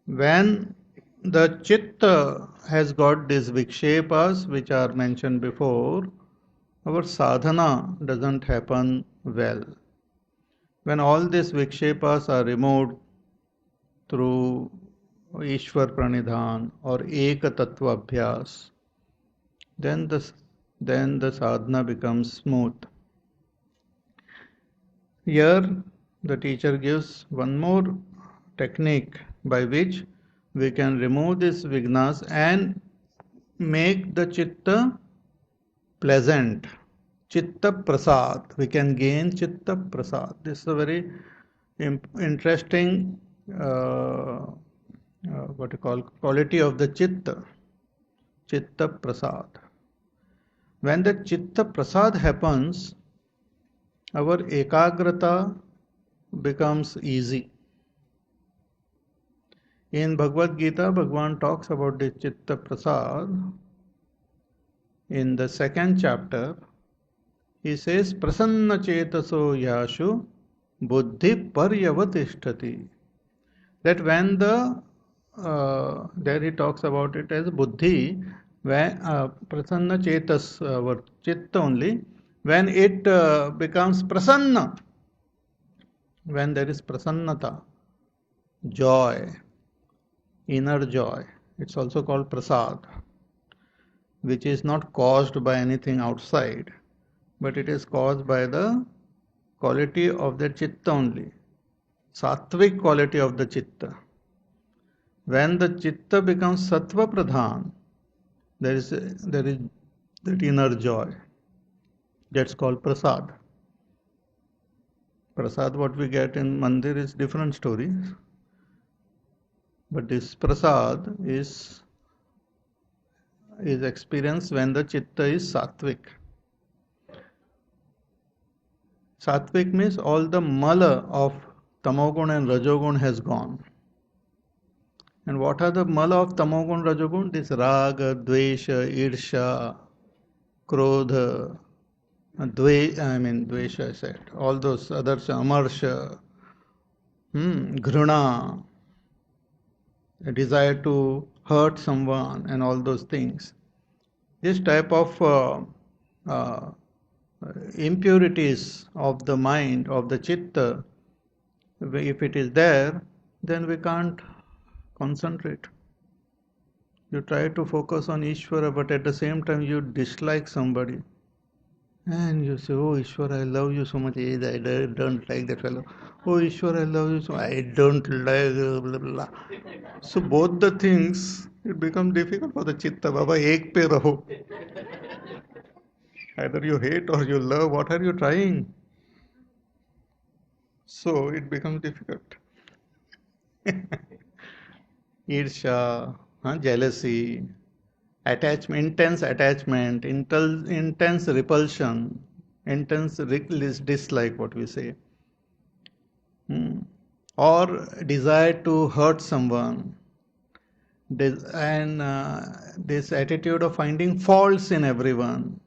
When the chitta has got these vikshepas which are mentioned before, our sadhana doesn't happen well. When all these vikshepas are removed through Ishwar Pranidhan or Eka Tattva Abhyas, then the sadhana becomes smooth. Here the teacher gives one more technique by which we can remove these vignas and make the chitta pleasant. Chitta prasad. We can gain chitta prasad. This is a very interesting what you call quality of the chitta prasad. When the chitta prasad happens, our ekagrata becomes easy. In Bhagavad Gita, Bhagavan talks about the chitta prasad. In the second chapter, he says, prasanna chetaso yashu buddhi paryavatishthati. That when there he talks about it as buddhi, when prasanna chetas, our chitta only, when it becomes prasanna, when there is prasannata, joy, inner joy, it's also called prasad, which is not caused by anything outside, but it is caused by the quality of the chitta only, sattvic quality of the chitta. When the chitta becomes sattva pradhan, there is that inner joy. That's called prasad. Prasad, what we get in mandir is different story. But this prasad is experienced when the chitta is sattvic. Sattvic means all the mala of tamogun and rajogun has gone. And what are the mala of tamogun, rajogun? This raga, dvesha, irsha, krodha, dvesha I said, all those others, amarsha, ghruna, a desire to hurt someone and all those things. This type of impurities of the mind, of the chitta, if it is there, then we can't concentrate. You try to focus on Ishvara, but at the same time you dislike somebody. And you say, oh Ishvara, I love you so much. I don't like that fellow. Oh Ishvara, I love you so much. I don't like blah, blah. So both the things, it becomes difficult for the chitta. Baba, ek pe raho. Either you hate or you love. What are you trying? So it becomes difficult. Irsha, jealousy, attachment, intense repulsion, intense dislike, what we say, or desire to hurt someone, and this attitude of finding faults in everyone.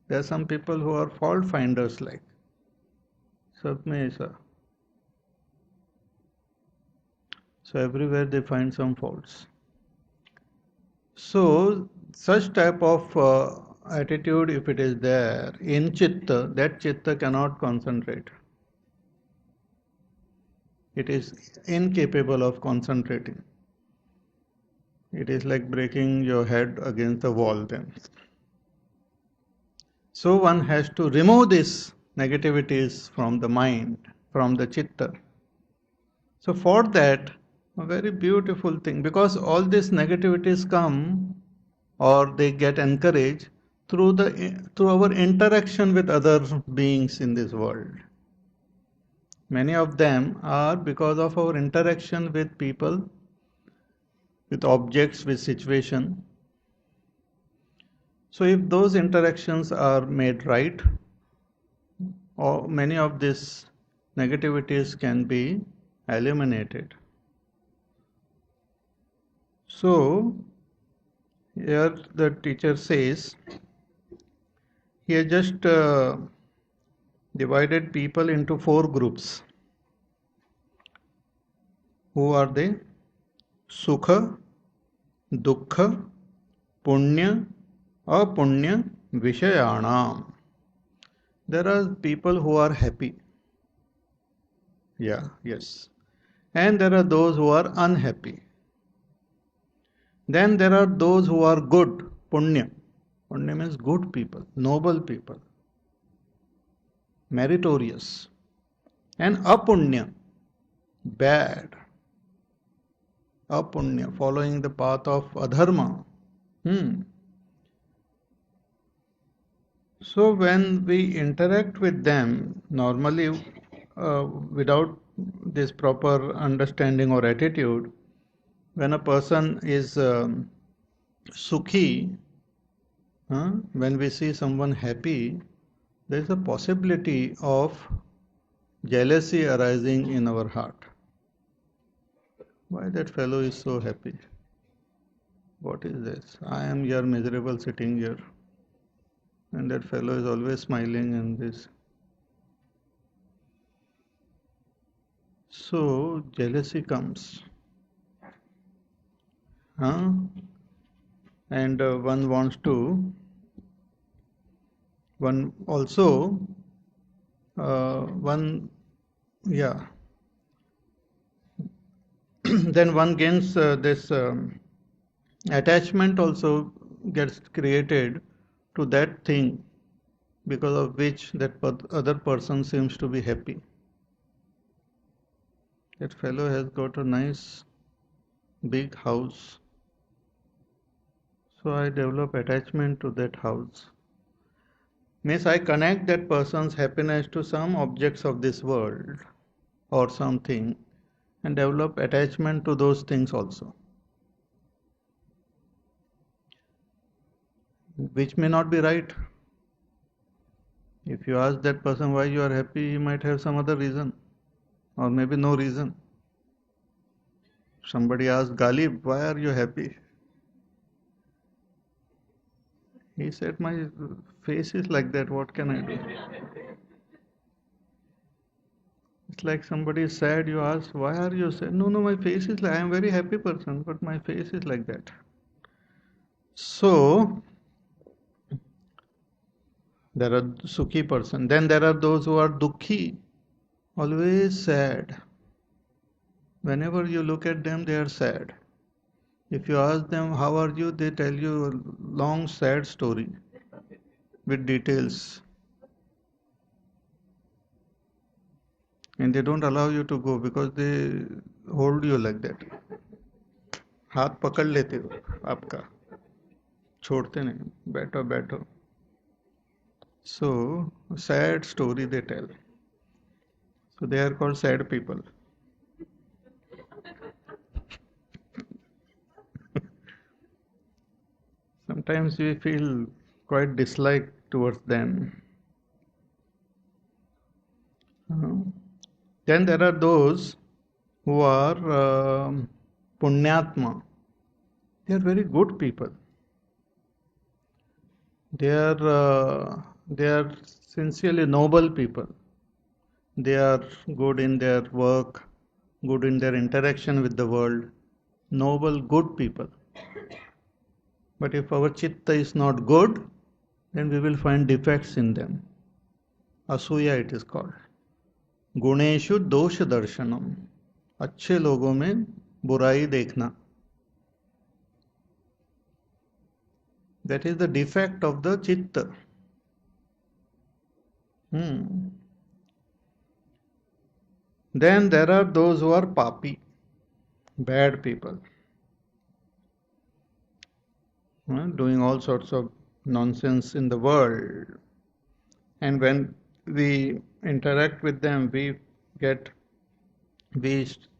There are some people who are fault finders, like sab mein aisa. So everywhere they find some faults. So such type of attitude, if it is there in chitta, that chitta cannot concentrate. It is incapable of concentrating. It is like breaking your head against the wall then. So one has to remove these negativities from the mind, from the chitta. So for that, a very beautiful thing, because all these negativities come or they get encouraged through our interaction with other beings in this world. Many of them are because of our interaction with people, with objects, with situation. So if those interactions are made right, or many of these negativities can be eliminated. So here the teacher says, he has just divided people into 4 groups. Who are they? Sukha, Dukkha, Punya, Apunya, Vishayanam. There are people who are happy. Yes. And there are those who are unhappy. Then there are those who are good, Punya. Punya means good people, noble people, meritorious. And Apunya, bad. Apunya, following the path of adharma. So when we interact with them, normally without this proper understanding or attitude, when a person is sukhi, when we see someone happy, there is a possibility of jealousy arising in our heart. Why that fellow is so happy? What is this? I am here miserable sitting here, and that fellow is always smiling and this. So jealousy comes. Huh? And one also, yeah, then one gains this attachment also gets created to that thing because of which that other person seems to be happy. That fellow has got a nice big house, so I develop attachment to that house. Means I connect that person's happiness to some objects of this world or something and develop attachment to those things also, which may not be right. If you ask that person why you are happy, he might have some other reason or maybe no reason. Somebody asked Galib, why are you happy? He said, my face is like that, what can I do? It's like somebody is sad, you ask, why are you sad? No, my face is like, I am a very happy person, but my face is like that. So, there are sukhi person. Then there are those who are dukhi, always sad. Whenever you look at them, they are sad. If you ask them, how are you? They tell you a long sad story with details. And they don't allow you to go because they hold you like that. हाथ पकड़ लेते हो आपका, छोड़ते नहीं, बैठो बैठो. So, sad story they tell. So they are called sad people. Sometimes we feel quite dislike towards them. Then there are those who are punyatma. They are very good people. They are sincerely noble people. They are good in their work, good in their interaction with the world, noble, good people. But if our chitta is not good, then we will find defects in them. Asuya it is called. गुणेषु दोष दर्शनम, अच्छे लोगों में बुराई देखना. That is the defect of the chitta. Then there are those who are papi, bad people, doing all sorts of nonsense in the world. And when we interact with them, we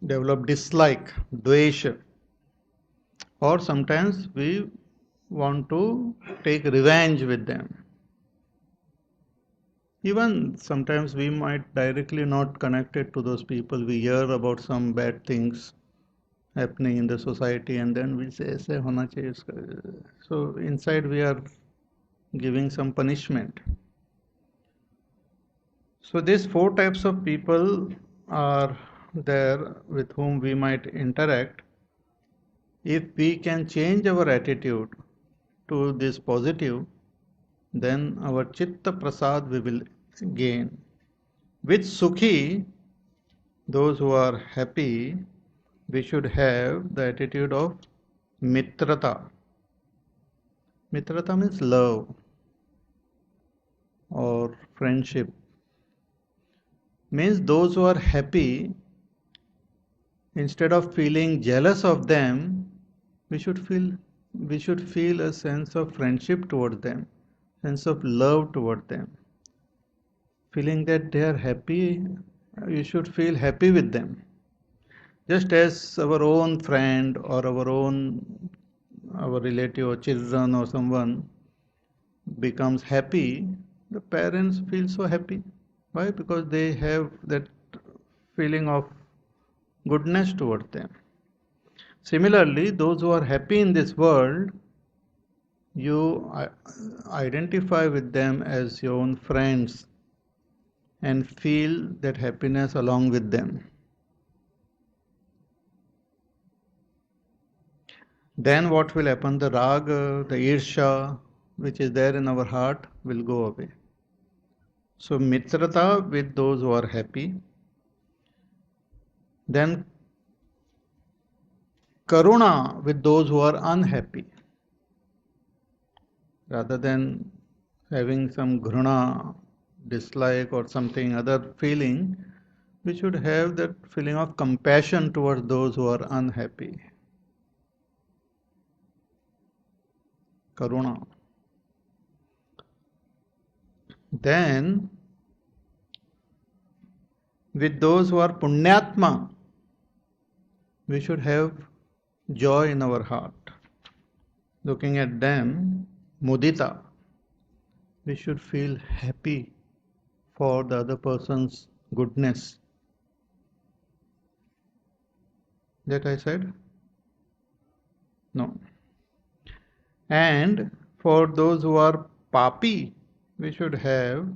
develop dislike, dvesha, or sometimes we want to take revenge with them. Even sometimes we might directly not connect it to those people. We hear about some bad things happening in the society and then we say, "Aise hona chahiye uska." So inside we are giving some punishment. So these four types of people are there with whom we might interact. If we can change our attitude to this positive, then our chitta prasad we will gain. With sukhi, those who are happy, we should have the attitude of mitrata. Mitrata means love or friendship. Means those who are happy, instead of feeling jealous of them, we should feel a sense of friendship towards them, sense of love toward them. Feeling that they are happy you should feel happy with them. Just as our own friend or our relative or children or someone becomes happy, the parents feel so happy. Why? Because they have that feeling of goodness towards them. Similarly, those who are happy in this world, you identify with them as your own friends and feel that happiness along with them. Then what will happen? The raga, the irsha, which is there in our heart, will go away. So, mitrata with those who are happy. Then karuna with those who are unhappy. Rather than having some gruna, dislike or something other feeling, we should have that feeling of compassion towards those who are unhappy. Karuna. Then, with those who are punyatma, we should have joy in our heart. Looking at them, mudita, we should feel happy for the other person's goodness. That I said? No. And for those who are papi, we should have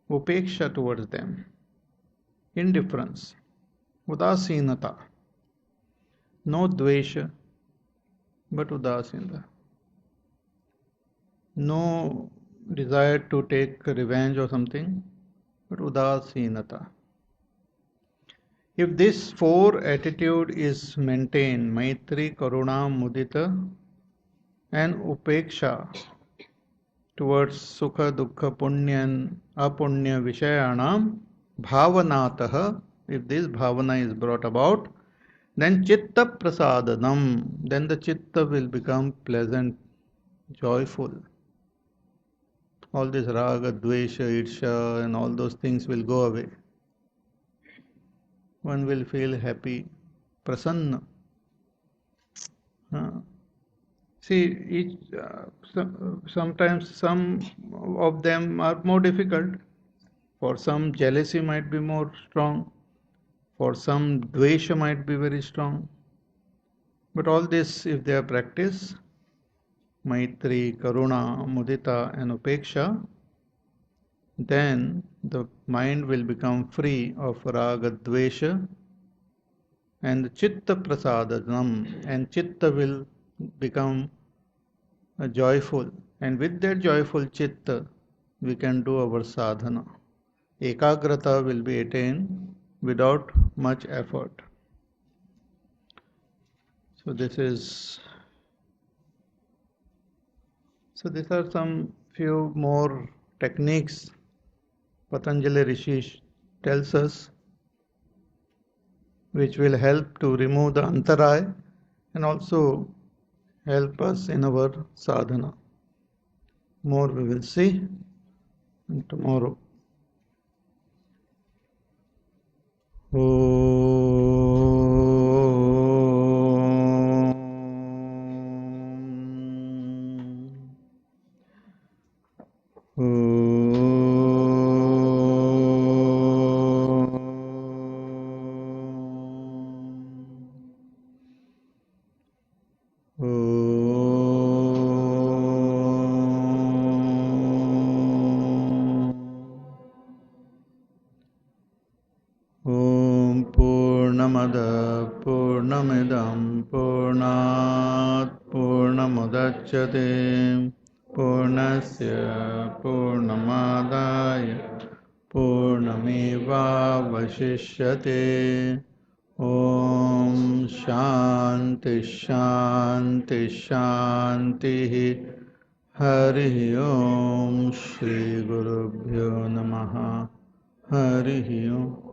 upeksha towards them, indifference, udasinata, no dvesha, but udasinata, no desire to take revenge or something, but udasinata. If this four attitude is maintained, maitri, karuna, mudita, and upeksha towards sukha, dukkha, punya and apunya vishayanam, bhavanatah, if this bhavana is brought about, then chitta prasadanam, then the chitta will become pleasant, joyful. All this raga, dvesha, irsha and all those things will go away. One will feel happy, prasanna. See, sometimes some of them are more difficult. For some, jealousy might be more strong. For some, dvesha might be very strong. But all this, if they are practiced, maitri, karuna, mudita and upeksha, then the mind will become free of raga, dvesha and chitta prasadanam, and chitta will become joyful, and with that joyful chitta we can do our sadhana. Ekagrata will be attained without much effort. So these are some few more techniques Patanjali Rishi tells us, which will help to remove the antaray and also help us in our sadhana. More we will see tomorrow. Purnamidam Purnat Purnamudachyate Purnasya Purnamadaya Purnameva Vashishyate. Om Shanti Shanti Shanti. Hari Om Shri Gurubhyo Namaha. Hari Om.